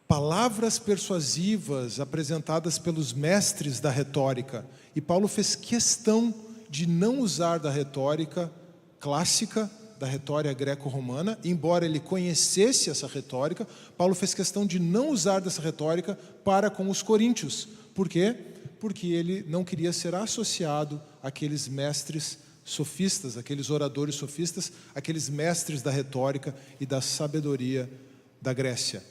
[SPEAKER 1] palavras persuasivas apresentadas pelos mestres da retórica. E Paulo fez questão de não usar da retórica clássica, da retórica greco-romana, embora ele conhecesse essa retórica. Paulo fez questão de não usar dessa retórica para com os coríntios. Por quê? Porque ele não queria ser associado àqueles mestres sofistas, aqueles oradores sofistas, aqueles mestres da retórica e da sabedoria da Grécia.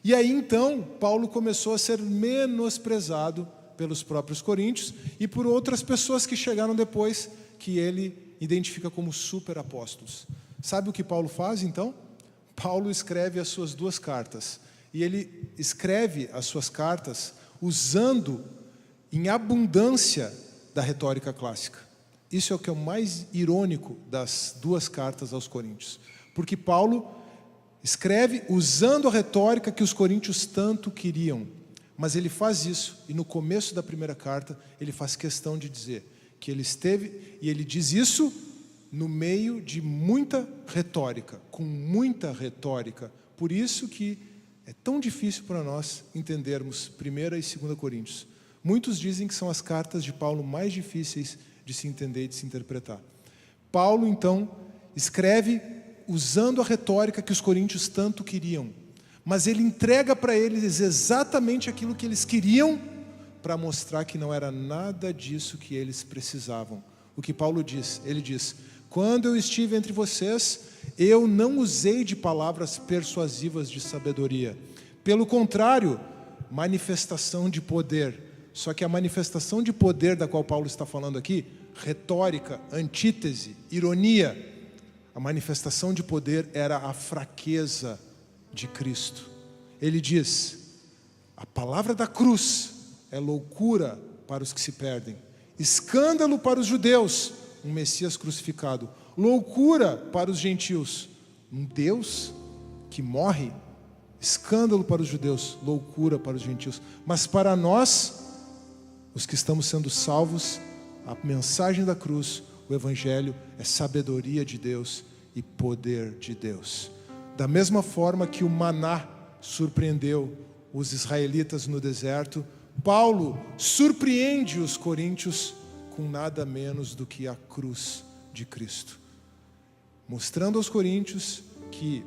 [SPEAKER 1] E aí então, Paulo começou a ser menosprezado pelos próprios coríntios e por outras pessoas que chegaram depois, que ele identifica como superapóstolos. Sabe o que Paulo faz então? Paulo escreve as suas 2 cartas. E ele escreve as suas cartas usando em abundância da retórica clássica. Isso é o que é o mais irônico das 2 cartas aos coríntios. Porque Paulo escreve usando a retórica que os coríntios tanto queriam. Mas ele faz isso, e no começo da primeira carta, ele faz questão de dizer que ele esteve, e ele diz isso no meio de muita retórica, com muita retórica. Por isso que é tão difícil para nós entendermos 1 e 2 Coríntios. Muitos dizem que são as cartas de Paulo mais difíceis de se entender e de se interpretar. Paulo, então, escreve usando a retórica que os coríntios tanto queriam, mas ele entrega para eles exatamente aquilo que eles queriam, para mostrar que não era nada disso que eles precisavam. O que Paulo diz? Ele diz: quando eu estive entre vocês, eu não usei de palavras persuasivas de sabedoria. Pelo contrário, manifestação de poder. Só que a manifestação de poder da qual Paulo está falando aqui, retórica, antítese, ironia, a manifestação de poder era a fraqueza de Cristo. Ele diz: a palavra da cruz é loucura para os que se perdem, escândalo para os judeus, um Messias crucificado, loucura para os gentios, um Deus que morre, escândalo para os judeus, loucura para os gentios. Mas para nós, os que estamos sendo salvos, a mensagem da cruz, o Evangelho, é sabedoria de Deus e poder de Deus. Da mesma forma que o maná surpreendeu os israelitas no deserto, Paulo surpreende os coríntios com nada menos do que a cruz de Cristo, mostrando aos coríntios que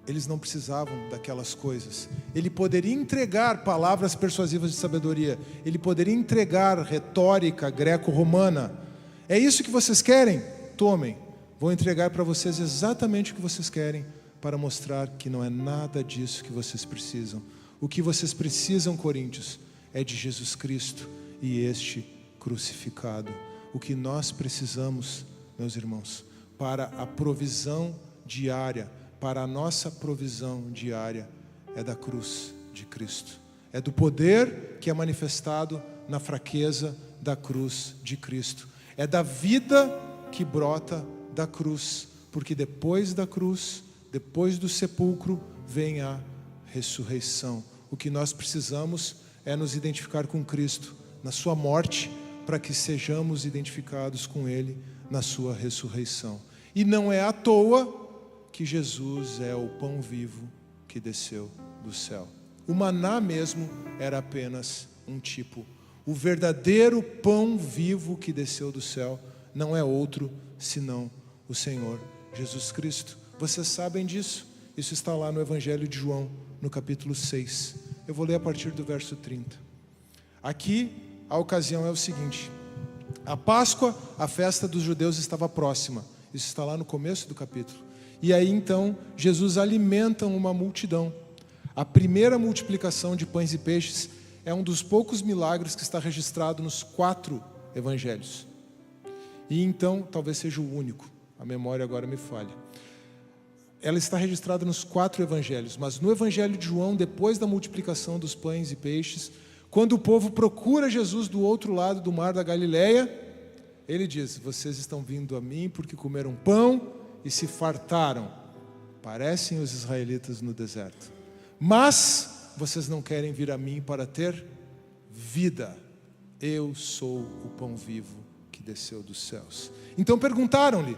[SPEAKER 1] eles não precisavam daquelas coisas. Ele poderia entregar palavras persuasivas de sabedoria, ele poderia entregar retórica greco-romana. É isso que vocês querem? Tomem, vou entregar para vocês exatamente o que vocês querem, para mostrar que não é nada disso que vocês precisam. O que vocês precisam, coríntios, é de Jesus Cristo e este crucificado. O que nós precisamos, meus irmãos, para a provisão diária, para a nossa provisão diária, é da cruz de Cristo. É do poder que é manifestado na fraqueza da cruz de Cristo. É da vida que brota da cruz, porque depois da cruz, depois do sepulcro, vem a ressurreição. O que nós precisamos é nos identificar com Cristo na sua morte, para que sejamos identificados com Ele na sua ressurreição. E não é à toa que Jesus é o pão vivo que desceu do céu. O maná mesmo era apenas um tipo. O verdadeiro pão vivo que desceu do céu não é outro senão o Senhor Jesus Cristo. Vocês sabem disso? Isso está lá no Evangelho de João, no capítulo 6. Eu vou ler a partir do verso 30. Aqui a ocasião é o seguinte: a Páscoa, a festa dos judeus, estava próxima. Isso está lá no começo do capítulo. E aí então Jesus alimenta uma multidão. A primeira multiplicação de pães e peixes é um dos poucos milagres que está registrado nos 4 evangelhos. E então, talvez seja o único, a memória agora me falha. Ela está registrada nos 4 evangelhos, mas no Evangelho de João, depois da multiplicação dos pães e peixes, quando o povo procura Jesus do outro lado do mar da Galileia, ele diz: vocês estão vindo a mim porque comeram pão e se fartaram. Parecem os israelitas no deserto. Mas vocês não querem vir a mim para ter vida. Eu sou o pão vivo que desceu dos céus. Então perguntaram-lhe: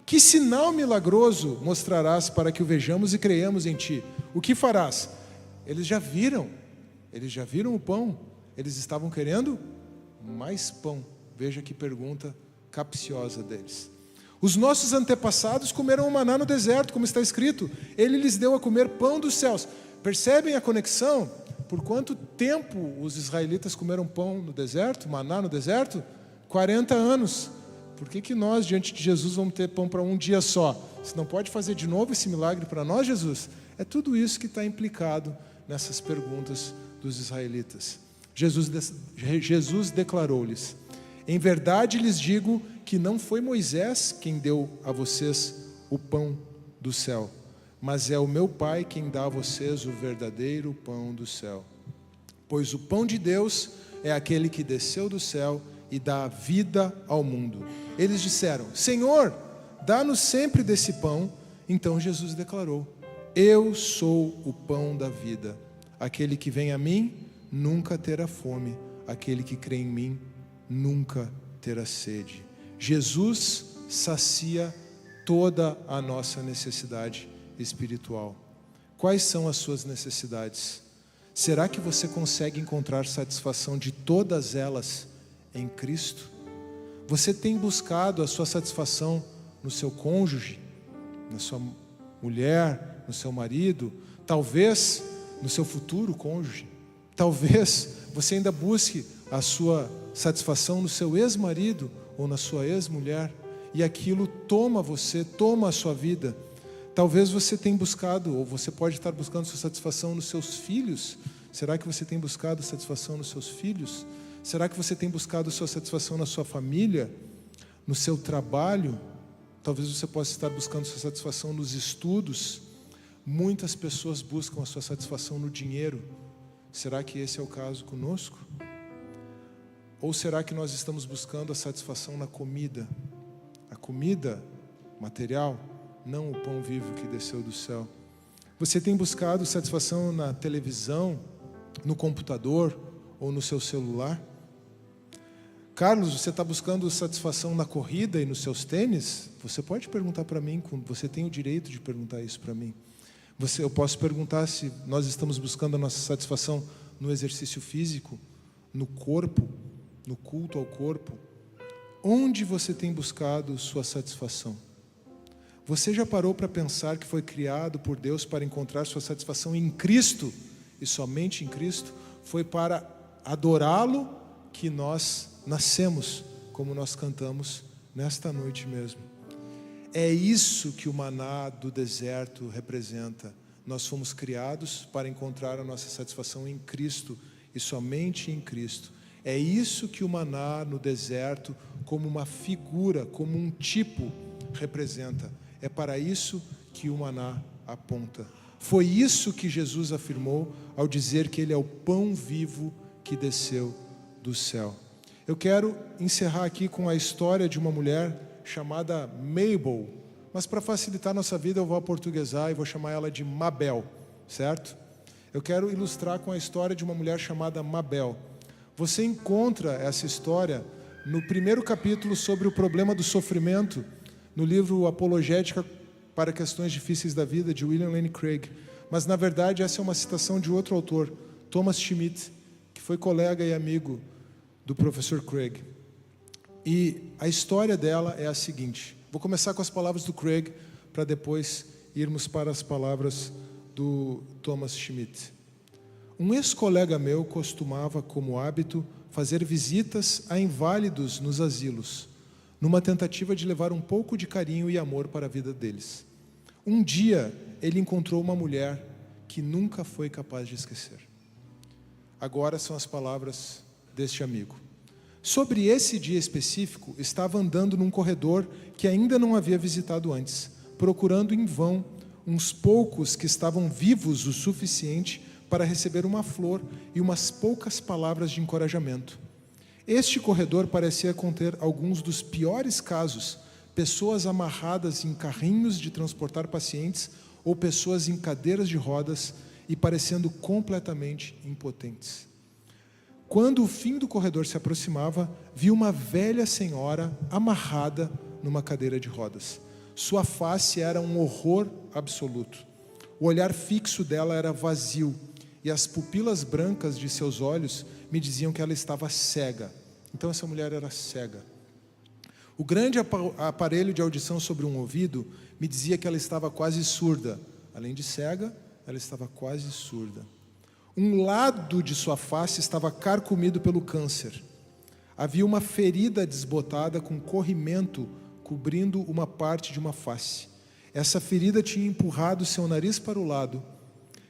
[SPEAKER 1] que sinal milagroso mostrarás para que o vejamos e creiamos em ti? O que farás? Eles já viram o pão. Eles estavam querendo mais pão. Veja que pergunta capciosa deles. Os nossos antepassados comeram o maná no deserto, como está escrito: ele lhes deu a comer pão dos céus. Percebem a conexão? Por quanto tempo os israelitas comeram pão no deserto, maná no deserto? 40 anos. Por que nós, diante de Jesus, vamos ter pão para um dia só? Você não pode fazer de novo esse milagre para nós, Jesus? É tudo isso que está implicado nessas perguntas dos israelitas. Jesus declarou-lhes: em verdade lhes digo que não foi Moisés quem deu a vocês o pão do céu, mas é o meu Pai quem dá a vocês o verdadeiro pão do céu. Pois o pão de Deus é aquele que desceu do céu e dá vida ao mundo. Eles disseram: Senhor, dá-nos sempre desse pão. Então Jesus declarou: eu sou o pão da vida. Aquele que vem a mim nunca terá fome. Aquele que crê em mim nunca terá sede. Jesus sacia toda a nossa necessidade espiritual. Quais são as suas necessidades? Será que você consegue encontrar satisfação de todas elas em Cristo? Você tem buscado a sua satisfação no seu cônjuge, na sua mulher, no seu marido, talvez no seu futuro cônjuge? Talvez você ainda busque a sua satisfação no seu ex-marido ou na sua ex-mulher, e aquilo toma você, toma a sua vida. Talvez você tenha buscado, ou você pode estar buscando sua satisfação nos seus filhos. Será que você tem buscado satisfação nos seus filhos? Será que você tem buscado sua satisfação na sua família, no seu trabalho? Talvez você possa estar buscando sua satisfação nos estudos. Muitas pessoas buscam a sua satisfação no dinheiro. Será que esse é o caso conosco? Ou será que nós estamos buscando a satisfação na comida? A comida material, não o pão vivo que desceu do céu. Você tem buscado satisfação na televisão, no computador ou no seu celular? Carlos, você está buscando satisfação na corrida e nos seus tênis? Você pode perguntar para mim, você tem o direito de perguntar isso para mim. Eu posso perguntar se nós estamos buscando a nossa satisfação no exercício físico, no corpo, no culto ao corpo. Onde você tem buscado sua satisfação? Você já parou para pensar que foi criado por Deus para encontrar sua satisfação em Cristo e somente em Cristo? Foi para adorá-lo que nós nascemos, como nós cantamos nesta noite mesmo. É isso que o maná do deserto representa. Nós fomos criados para encontrar a nossa satisfação em Cristo e somente em Cristo. É isso que o maná no deserto, como uma figura, como um tipo, representa. É para isso que o maná aponta. Foi isso que Jesus afirmou ao dizer que Ele é o pão vivo que desceu do céu. Eu quero encerrar aqui com a história de uma mulher chamada Mabel, mas para facilitar a nossa vida eu vou aportuguesar e vou chamar ela de Mabel, certo? Eu quero ilustrar com a história de uma mulher chamada Mabel. Você encontra essa história no primeiro capítulo sobre o problema do sofrimento, no livro Apologética para Questões Difíceis da Vida, de William Lane Craig. Mas, na verdade, essa é uma citação de outro autor, Thomas Schmidt, que foi colega e amigo do professor Craig. E a história dela é a seguinte. Vou começar com as palavras do Craig, para depois irmos para as palavras do Thomas Schmidt. Um ex-colega meu costumava, como hábito, fazer visitas a inválidos nos asilos, numa tentativa de levar um pouco de carinho e amor para a vida deles. Um dia, ele encontrou uma mulher que nunca foi capaz de esquecer. Agora são as palavras deste amigo. Sobre esse dia específico, estava andando num corredor que ainda não havia visitado antes, procurando em vão uns poucos que estavam vivos o suficiente para receber uma flor e umas poucas palavras de encorajamento. Este corredor parecia conter alguns dos piores casos, pessoas amarradas em carrinhos de transportar pacientes ou pessoas em cadeiras de rodas e parecendo completamente impotentes. Quando o fim do corredor se aproximava, vi uma velha senhora amarrada numa cadeira de rodas. Sua face era um horror absoluto. O olhar fixo dela era vazio e as pupilas brancas de seus olhos me diziam que ela estava cega. Então essa mulher era cega. O grande aparelho de audição sobre um ouvido me dizia que ela estava quase surda. Além de cega, ela estava quase surda. Um lado de sua face estava carcomido pelo câncer. Havia uma ferida desbotada com corrimento cobrindo uma parte de uma face. Essa ferida tinha empurrado seu nariz para o lado,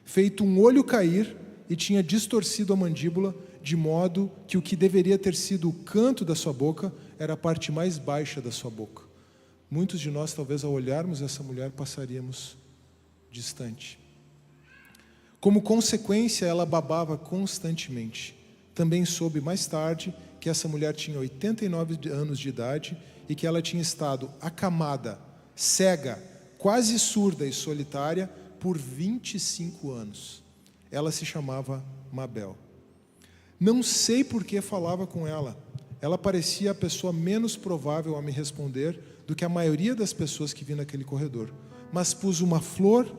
[SPEAKER 1] feito um olho cair e tinha distorcido a mandíbula, de modo que o que deveria ter sido o canto da sua boca era a parte mais baixa da sua boca. Muitos de nós, talvez, ao olharmos essa mulher, passaríamos distante. Como consequência, ela babava constantemente. Também soube mais tarde que essa mulher tinha 89 anos de idade e que ela tinha estado acamada, cega, quase surda e solitária por 25 anos. Ela se chamava Mabel. Não sei por que falava com ela. Ela parecia a pessoa menos provável a me responder do que a maioria das pessoas que vi naquele corredor. Mas pus uma flor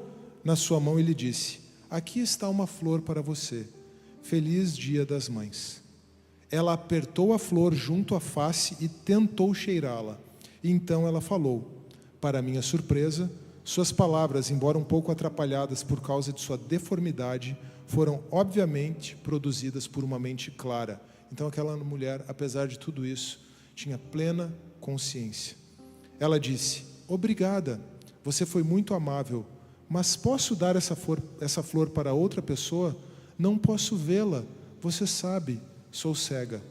[SPEAKER 1] na sua mão e lhe disse: aqui está uma flor para você. Feliz Dia das Mães. Ela apertou a flor junto à face e tentou cheirá-la. E então ela falou. Para minha surpresa, suas palavras, embora um pouco atrapalhadas por causa de sua deformidade, foram obviamente produzidas por uma mente clara. Então aquela mulher, apesar de tudo isso, tinha plena consciência. Ela disse: obrigada, você foi muito amável. Mas posso dar essa flor para outra pessoa? Não posso vê-la. Você sabe, sou cega.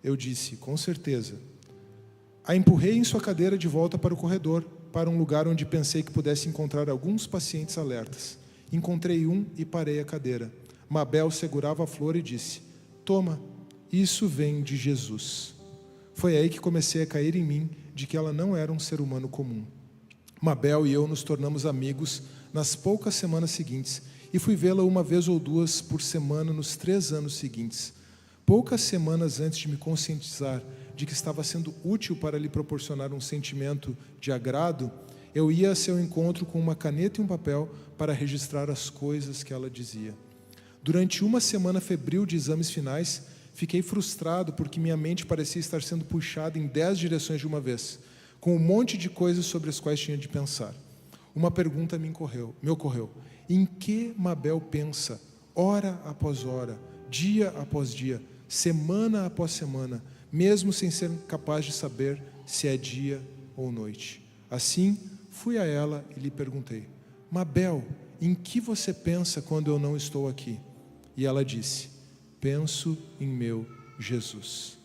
[SPEAKER 1] Eu disse, com certeza. A empurrei em sua cadeira de volta para o corredor, para um lugar onde pensei que pudesse encontrar alguns pacientes alertas. Encontrei um e parei a cadeira. Mabel segurava a flor e disse: toma, isso vem de Jesus. Foi aí que comecei a cair em mim de que ela não era um ser humano comum. Mabel e eu nos tornamos amigos nas poucas semanas seguintes e fui vê-la uma vez ou duas por semana nos 3 anos seguintes. Poucas semanas antes de me conscientizar de que estava sendo útil para lhe proporcionar um sentimento de agrado, eu ia a seu encontro com uma caneta e um papel para registrar as coisas que ela dizia. Durante uma semana febril de exames finais, fiquei frustrado porque minha mente parecia estar sendo puxada em 10 direções de uma vez, com um monte de coisas sobre as quais tinha de pensar. Uma pergunta me ocorreu. Em que Mabel pensa, hora após hora, dia após dia, semana após semana, mesmo sem ser capaz de saber se é dia ou noite? Assim, fui a ela e lhe perguntei: Mabel, em que você pensa quando eu não estou aqui? E ela disse: penso em meu Jesus.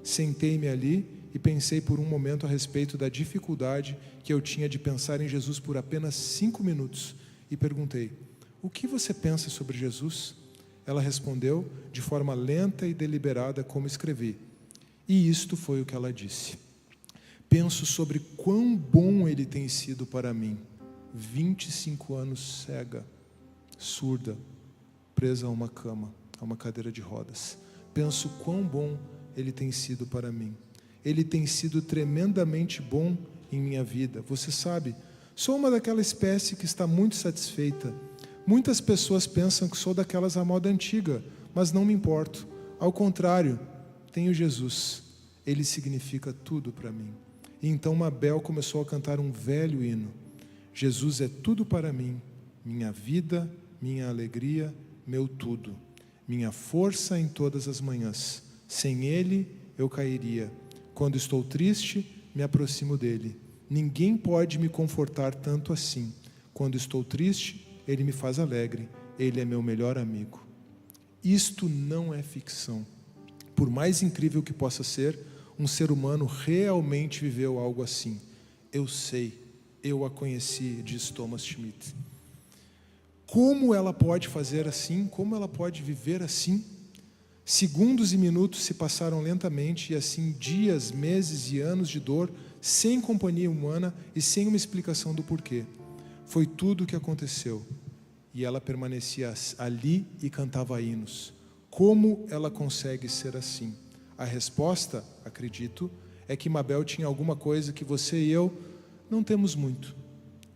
[SPEAKER 1] Sentei-me ali e pensei por um momento a respeito da dificuldade que eu tinha de pensar em Jesus por apenas 5 minutos e perguntei: o que você pensa sobre Jesus? Ela respondeu de forma lenta e deliberada, como escrevi: E isto foi o que ela disse: penso sobre quão bom ele tem sido para mim. 25 anos cega, surda, presa a uma cama, a uma cadeira de rodas. Penso quão bom ele tem sido para mim. Ele tem sido tremendamente bom em minha vida. Você sabe, sou uma daquela espécie que está muito satisfeita. Muitas pessoas pensam que sou daquelas à moda antiga, mas não me importo. Ao contrário, tenho Jesus. Ele significa tudo para mim. E então Mabel começou a cantar um velho hino. Jesus é tudo para mim, minha vida, minha alegria, meu tudo. Minha força em todas as manhãs. Sem Ele, eu cairia. Quando estou triste, me aproximo dele. Ninguém pode me confortar tanto assim. Quando estou triste, Ele me faz alegre. Ele é meu melhor amigo. Isto não é ficção. Por mais incrível que possa ser, um ser humano realmente viveu algo assim. Eu sei, eu a conheci, diz Thomas Schmidt. Como ela pode fazer assim? Como ela pode viver assim? Segundos e minutos se passaram lentamente, e assim dias, meses e anos de dor, sem companhia humana e sem uma explicação do porquê. Foi tudo o que aconteceu. E ela permanecia ali e cantava hinos. Como ela consegue ser assim? A resposta, acredito, é que Mabel tinha alguma coisa que você e eu não temos muito.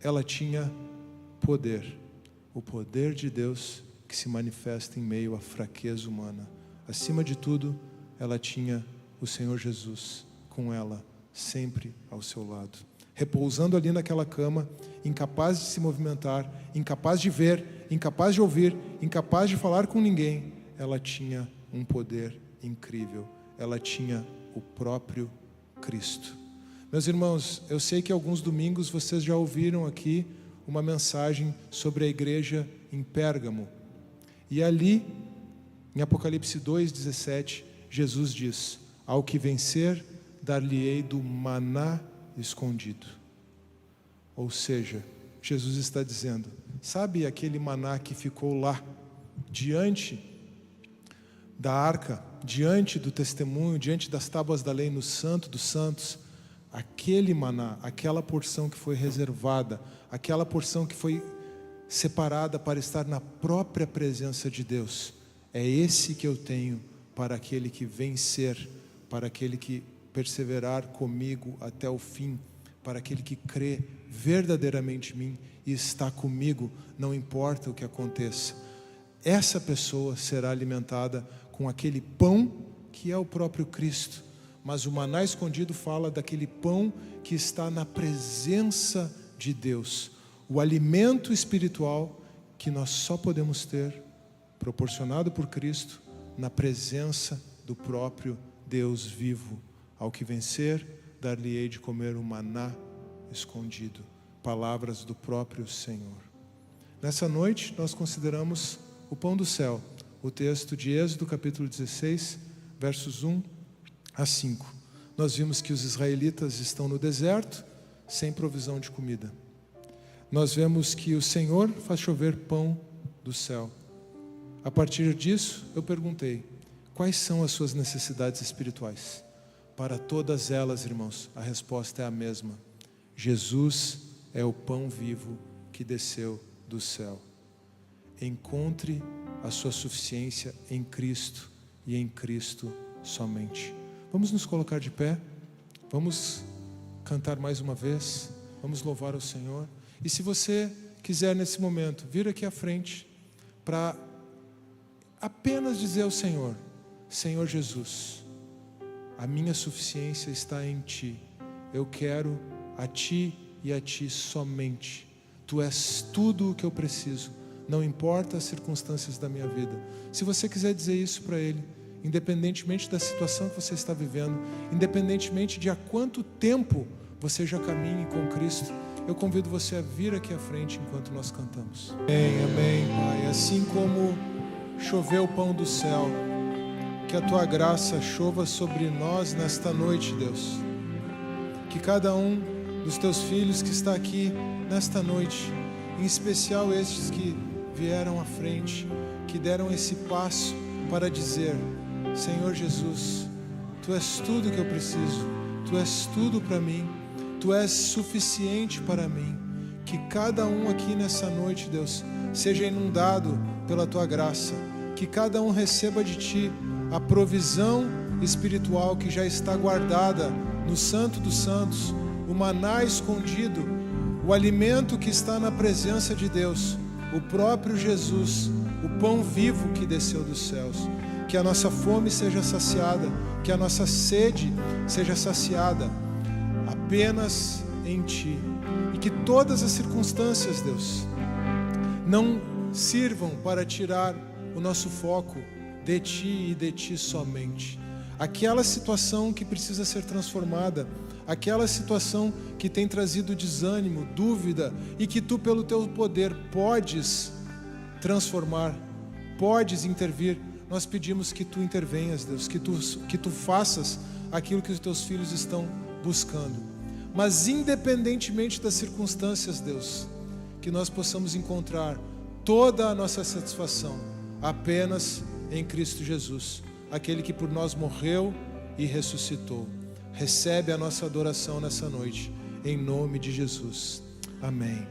[SPEAKER 1] Ela tinha poder. O poder de Deus que se manifesta em meio à fraqueza humana. Acima de tudo, ela tinha o Senhor Jesus com ela, sempre ao seu lado. Repousando ali naquela cama, incapaz de se movimentar, incapaz de ver, incapaz de ouvir, incapaz de falar com ninguém, ela tinha um poder incrível. Ela tinha o próprio Cristo. Meus irmãos, eu sei que alguns domingos vocês já ouviram aqui uma mensagem sobre a igreja em Pérgamo. E ali, em Apocalipse 2,17, Jesus diz: ao que vencer, dar-lhe-ei do maná escondido. Ou seja, Jesus está dizendo, sabe aquele maná que ficou lá, diante da arca, diante do testemunho, diante das tábuas da lei, no Santo dos Santos? Aquele maná, aquela porção que foi reservada, aquela porção que foi separada para estar na própria presença de Deus, é esse que eu tenho para aquele que vencer, para aquele que perseverar comigo até o fim, para aquele que crê verdadeiramente em mim e está comigo, não importa o que aconteça. Essa pessoa será alimentada com aquele pão que é o próprio Cristo. Mas o maná escondido fala daquele pão que está na presença de Deus. O alimento espiritual que nós só podemos ter, proporcionado por Cristo, na presença do próprio Deus vivo. Ao que vencer, dar-lhe-ei de comer o maná escondido. Palavras do próprio Senhor. Nessa noite, nós consideramos o pão do céu. O texto de Êxodo, capítulo 16, versos 1 a 5. Nós vimos que os israelitas estão no deserto, sem provisão de comida. Nós vemos que o Senhor faz chover pão do céu. A partir disso, eu perguntei, quais são as suas necessidades espirituais? Para todas elas, irmãos, a resposta é a mesma. Jesus é o pão vivo que desceu do céu. Encontre a sua suficiência em Cristo e em Cristo somente. Vamos nos colocar de pé, vamos cantar mais uma vez, vamos louvar ao Senhor. E se você quiser nesse momento vir aqui à frente para apenas dizer ao Senhor, Senhor Jesus, a minha suficiência está em Ti, eu quero a Ti e a Ti somente. Tu és tudo o que eu preciso, não importa as circunstâncias da minha vida. Se você quiser dizer isso para Ele, independentemente da situação que você está vivendo, independentemente de há quanto tempo você já caminhe com Cristo, eu convido você a vir aqui à frente enquanto nós cantamos. Amém, amém, Pai. Assim como choveu o pão do céu, que a Tua graça chova sobre nós nesta noite, Deus. Que cada um dos Teus filhos que está aqui nesta noite, em especial estes que vieram à frente, que deram esse passo para dizer, Senhor Jesus, Tu és tudo que eu preciso, Tu és tudo para mim, Tu és suficiente para mim. Que cada um aqui nessa noite, Deus, seja inundado pela Tua graça, que cada um receba de Ti a provisão espiritual que já está guardada no Santo dos Santos, o maná escondido, o alimento que está na presença de Deus, o próprio Jesus, o pão vivo que desceu dos céus. Que a nossa fome seja saciada, que a nossa sede seja saciada apenas em Ti. E que todas as circunstâncias, Deus, não sirvam para tirar o nosso foco de Ti e de Ti somente. Aquela situação que precisa ser transformada, aquela situação que tem trazido desânimo, dúvida, e que Tu, pelo Teu poder, podes transformar, podes intervir. Nós pedimos que Tu intervenhas, Deus, que tu faças aquilo que os Teus filhos estão buscando. Mas independentemente das circunstâncias, Deus, que nós possamos encontrar toda a nossa satisfação apenas em Cristo Jesus, aquele que por nós morreu e ressuscitou. Recebe a nossa adoração nessa noite, em nome de Jesus. Amém.